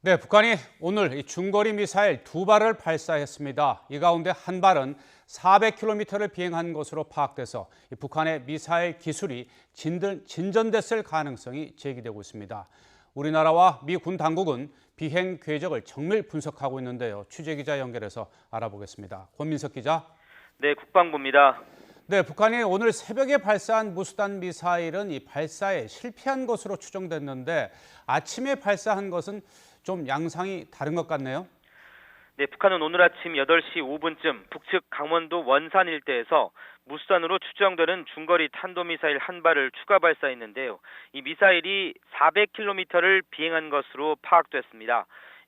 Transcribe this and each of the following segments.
네, 북한이 오늘 이 중거리 미사일 두 발을 발사했습니다. 이 가운데 한 발은 400km를 비행한 것으로 파악돼서 이 북한의 미사일 기술이 진전됐을 가능성이 제기되고 있습니다. 우리나라와 미 군 당국은 비행 궤적을 정밀 분석하고 있는데요. 취재 기자 연결해서 알아보겠습니다. 권민석 기자. 네, 국방부입니다. 네, 북한이 오늘 새벽에 발사한 무수단 미사일은 이 발사에 실패한 것으로 추정됐는데 아침에 발사한 것은 좀 양상이 다른 것 같네요. 네, 북한은 오늘 아침 8시 5분쯤 북측 강원도 원산 일대에서 무수단으로 추정되는 중거리 탄도미사일 한 발을 추가 발사했는데요. 이 미사일이 400km를 비행한 것으로 파악됐습니다.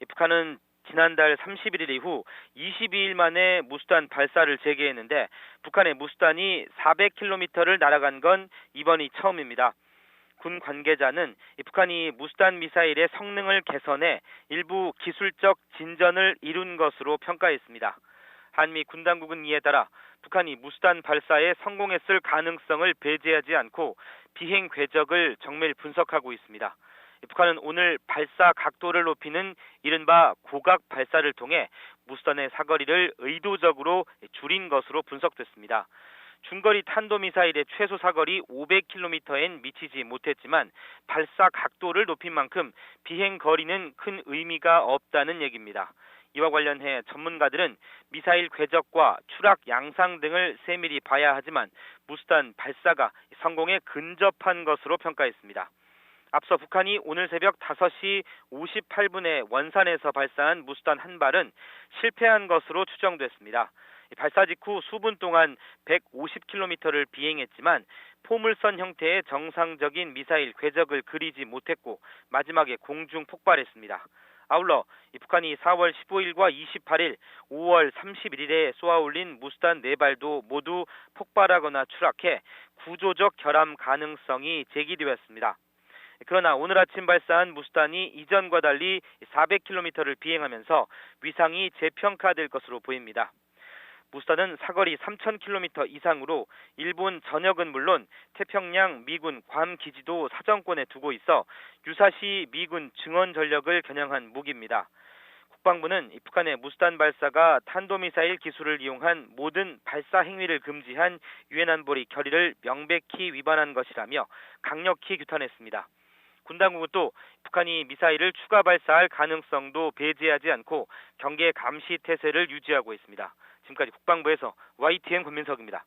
북한은 지난달 31일 이후 22일 만에 무수단 발사를 재개했는데 북한의 무수단이 400km를 날아간 건 이번이 처음입니다. 군 관계자는 북한이 무수단 미사일의 성능을 개선해 일부 기술적 진전을 이룬 것으로 평가했습니다. 한미 군 당국은 이에 따라 북한이 무수단 발사에 성공했을 가능성을 배제하지 않고 비행 궤적을 정밀 분석하고 있습니다. 북한은 오늘 발사 각도를 높이는 이른바 고각 발사를 통해 무수단의 사거리를 의도적으로 줄인 것으로 분석됐습니다. 중거리 탄도미사일의 최소 사거리 500km엔 미치지 못했지만 발사 각도를 높인 만큼 비행 거리는 큰 의미가 없다는 얘기입니다. 이와 관련해 전문가들은 미사일 궤적과 추락 양상 등을 세밀히 봐야 하지만 무수단 발사가 성공에 근접한 것으로 평가했습니다. 앞서 북한이 오늘 새벽 5시 58분에 원산에서 발사한 무수단 한 발은 실패한 것으로 추정됐습니다. 발사 직후 수분 동안 150km를 비행했지만 포물선 형태의 정상적인 미사일 궤적을 그리지 못했고 마지막에 공중 폭발했습니다. 아울러 북한이 4월 15일과 28일, 5월 31일에 쏘아올린 무수단 4발도 모두 폭발하거나 추락해 구조적 결함 가능성이 제기되었습니다. 그러나 오늘 아침 발사한 무수단이 이전과 달리 400km를 비행하면서 위상이 재평가될 것으로 보입니다. 무수단은 사거리 3,000km 이상으로 일본 전역은 물론 태평양 미군 괌 기지도 사정권에 두고 있어 유사시 미군 증원 전력을 겨냥한 무기입니다. 국방부는 북한의 무수단 발사가 탄도미사일 기술을 이용한 모든 발사 행위를 금지한 유엔 안보리 결의를 명백히 위반한 것이라며 강력히 규탄했습니다. 군 당국은 또 북한이 미사일을 추가 발사할 가능성도 배제하지 않고 경계 감시 태세를 유지하고 있습니다. 지금까지 국방부에서 YTN 권민석입니다.